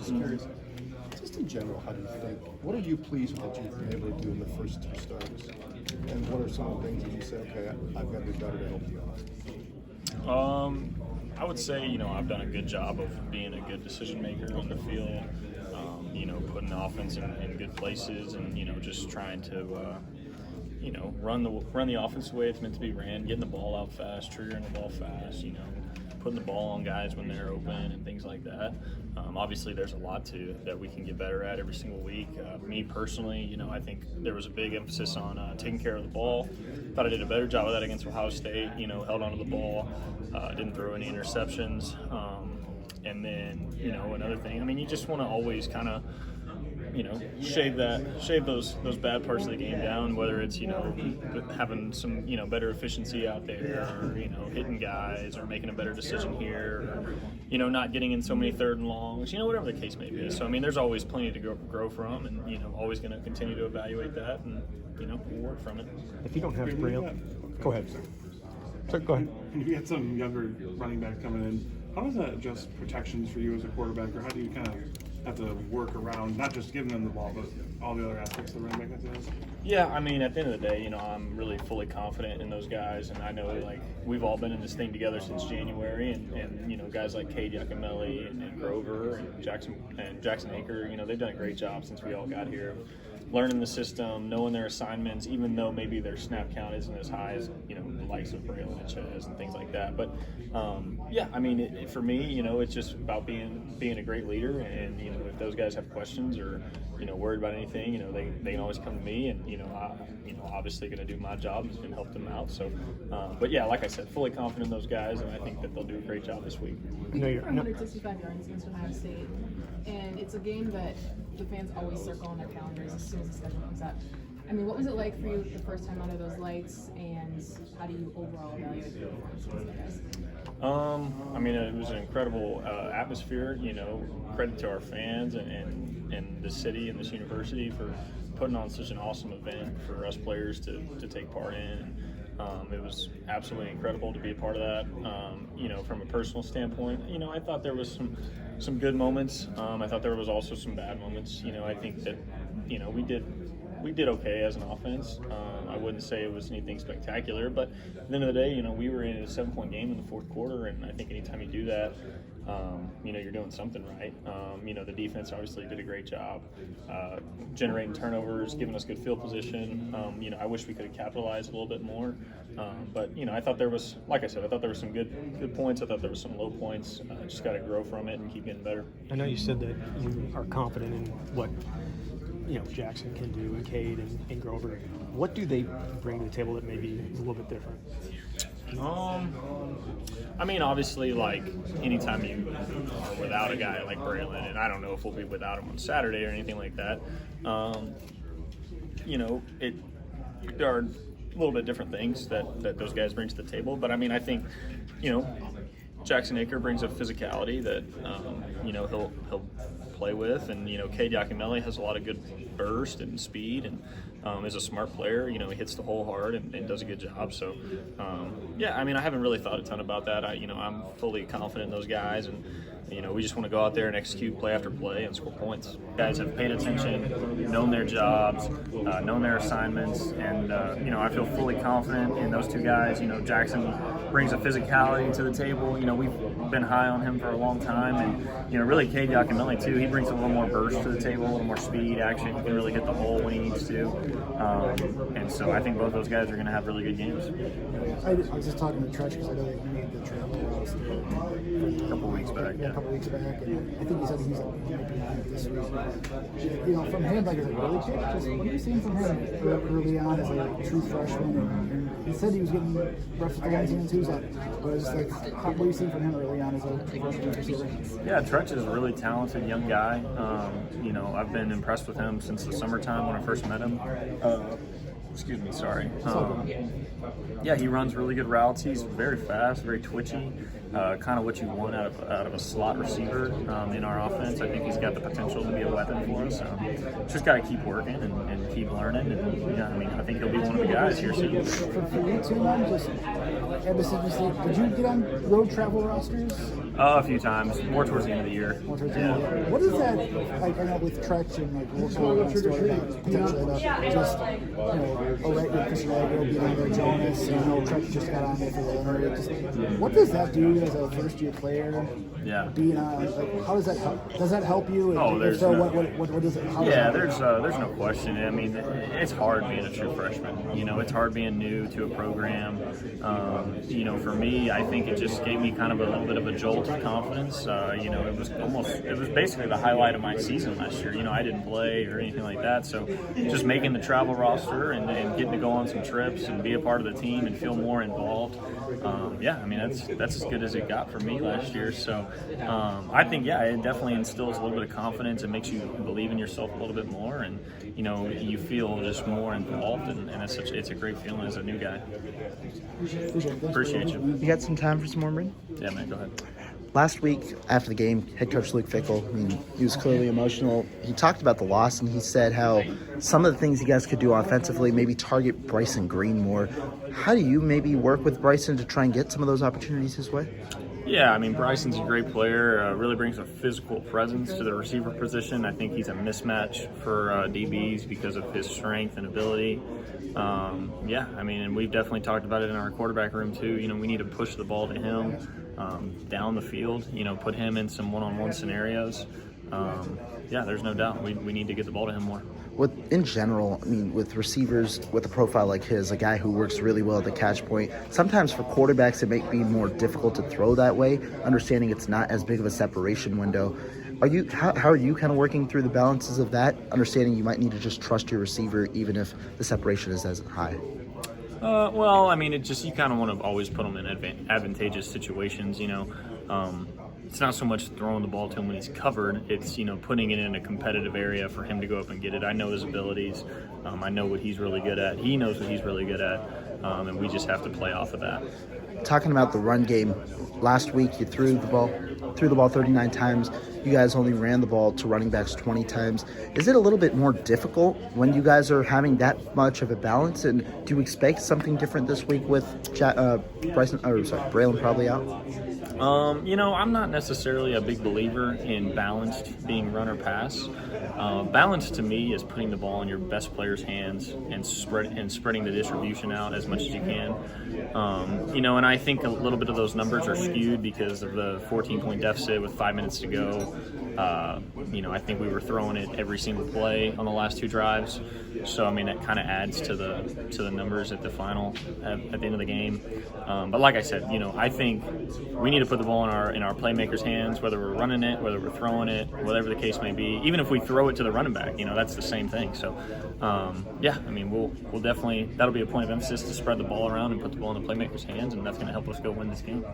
Just curious, just in general, how do you think? What are you pleased with that you've been able to do in the first 2 starts? And what are some of the things that you say, okay, I've got to be better to help you out? I would say, I've done a good job of being a good decision maker on the field, putting the offense in good places and, just trying to, run the offense the way it's meant to be ran, getting the ball out fast, triggering the ball fast, putting the ball on guys when they're open and things like that. Obviously, there's a lot that we can get better at every single week. Me personally, I think there was a big emphasis on taking care of the ball. Thought I did a better job of that against Ohio State. Held onto the ball, didn't throw any interceptions. And then, another thing, you just want to always kind of, shave those bad parts of the game down, whether it's, having some, better efficiency out there or, hitting guys or making a better decision here or, not getting in so many 3rd and longs, whatever the case may be. So, there's always plenty to grow from and, always going to continue to evaluate that and, we'll work from it. If you don't have Braelon, go ahead. So go ahead. You get some younger running back coming in. How does that adjust protections for you as a quarterback, or how do you kind of have to work around not just giving them the ball, but all the other aspects of the running back? Yeah, at the end of the day, I'm really fully confident in those guys, and I know we've all been in this thing together since January, and guys like Cade Yakimelli and Grover and Jackson Aker, they've done a great job since we all got here. Learning the system, knowing their assignments, even though maybe their snap count isn't as high as the likes of Braelon and Chez and things like that. But for me, it's just about being a great leader. And if those guys have questions or worried about anything, they can always come to me. And I'm obviously going to do my job and help them out. So, like I said, fully confident in those guys, and I think that they'll do a great job this week. No, you're 165 yards against Ohio State, and it's a game that the fans always circle on their calendars as soon as the schedule comes up. What was it like for you the first time under those lights, and how do you overall evaluate the performance against the guys? It was an incredible atmosphere. Credit to our fans and the city and this university for putting on such an awesome event for us players to take part in. It was absolutely incredible to be a part of that. From a personal standpoint, I thought there was some good moments. I thought there was also some bad moments. I think that, we did okay as an offense. I wouldn't say it was anything spectacular, but at the end of the day, we were in a 7-point game in the 4th quarter, and I think anytime you do that, you're doing something right. The defense obviously did a great job generating turnovers, giving us good field position. I wish we could have capitalized a little bit more. But I thought there was, like I said, some good points. I thought there was some low points. Just got to grow from it and keep getting better. I know you said that you are confident in what Jackson can do and Cade and Grover. What do they bring to the table that maybe is a little bit different? Obviously, anytime you are without a guy like Braelon, and I don't know if we'll be without him on Saturday or anything like that, there are a little bit different things that those guys bring to the table. But, I think, Jackson Aker brings a physicality that, he'll play with, and Cade Yakimelli has a lot of good burst and speed, and is a smart player. He hits the hole hard and does a good job. So, I haven't really thought a ton about that. I'm fully confident in those guys, and we just want to go out there and execute play after play and score points. Guys have paid attention, known their jobs, known their assignments, and I feel fully confident in those two guys. Jackson brings a physicality to the table. We've been high on him for a long time, and really Cade Yakimelli too. He brings a little more burst to the table, a little more speed, action. He can really hit the hole when he needs to, and so I think both those guys are going to have really good games. I was just talking to Tretch because I know that he made the travel A couple weeks back, a couple weeks back, and I think he said he might be on this week. From him, is it really kick? Just what are you seeing from him early on as a true freshman? And he said he was getting reps with the ones and twos. But it's what are you seeing from him early on as a freshman receiver? Yeah, Tretch is a really talented young guy. I've been impressed with him since the summertime when I first met him. Excuse me, sorry. He runs really good routes. He's very fast, very twitchy. Kind of what you want out of a slot receiver in our offense. I think he's got the potential to be a weapon for us. Just got to keep working and keep learning. And I think he'll be one of the guys here soon. For you two, man, did you get on road travel rosters? A few times, more towards the end of the year. What is that like? I know with Tretch and like we'll talk about story about potentially about just a regular Christian Agro being on there, Jonas, Tretch just got on there for the interview. Just what does that do as a first year player? Yeah. Being on, like, how does that help? Does that help you? And Oh, there's so no, what is it? How does yeah, that there's no question. I mean, it's hard being a true freshman. It's hard being new to a program. For me, I think it just gave me kind of a little bit of a jolt of confidence. It was basically the highlight of my season last year. I didn't play or anything like that, so just making the travel roster and getting to go on some trips and be a part of the team and feel more involved. That's as good as it got for me last year. So I think, it definitely instills a little bit of confidence. It makes you believe in yourself a little bit more, and you feel just more involved, and it's a great feeling as a new guy. Appreciate you. You got some time for some more, Braedyn? Yeah, man, go ahead. Last week after the game, head coach Luke Fickell, he was clearly emotional. He talked about the loss, and he said how some of the things you guys could do offensively, maybe target Bryson Green more. How do you maybe work with Bryson to try and get some of those opportunities his way? Yeah, I mean, Bryson's a great player, really brings a physical presence to the receiver position. I think he's a mismatch for DBs because of his strength and ability. And we've definitely talked about it in our quarterback room too. We need to push the ball to him down the field, put him in some one-on-one scenarios. There's no doubt. We need to get the ball to him more. In general, with receivers with a profile like his, a guy who works really well at the catch point, sometimes for quarterbacks it may be more difficult to throw that way, understanding it's not as big of a separation window. How are you kind of working through the balances of that, understanding you might need to just trust your receiver even if the separation is as high? You kind of want to always put them in advantageous situations, It's not so much throwing the ball to him when he's covered. It's, putting it in a competitive area for him to go up and get it. I know his abilities. I know what he's really good at. He knows what he's really good at. And we just have to play off of that. Talking about the run game, last week you threw the ball 39 times. You guys only ran the ball to running backs 20 times. Is it a little bit more difficult when you guys are having that much of a balance? And do you expect something different this week with Braelon probably out? I'm not necessarily a big believer in balanced being run or pass. Balance to me is putting the ball in your best player's hands and spreading the distribution out as much as you can. And I think a little bit of those numbers are skewed because of the 14-point deficit with 5 minutes to go. I think we were throwing it every single play on the last two drives. So that kind of adds to the numbers at the final at the end of the game. But like I said, I think we need to put the ball in our playmakers' hands, whether we're running it, whether we're throwing it, whatever the case may be. Even if we throw it to the running back, that's the same thing. So, we'll definitely, that'll be a point of emphasis to spread the ball around and put the ball in the playmakers' hands, and that's going to help us go win this game.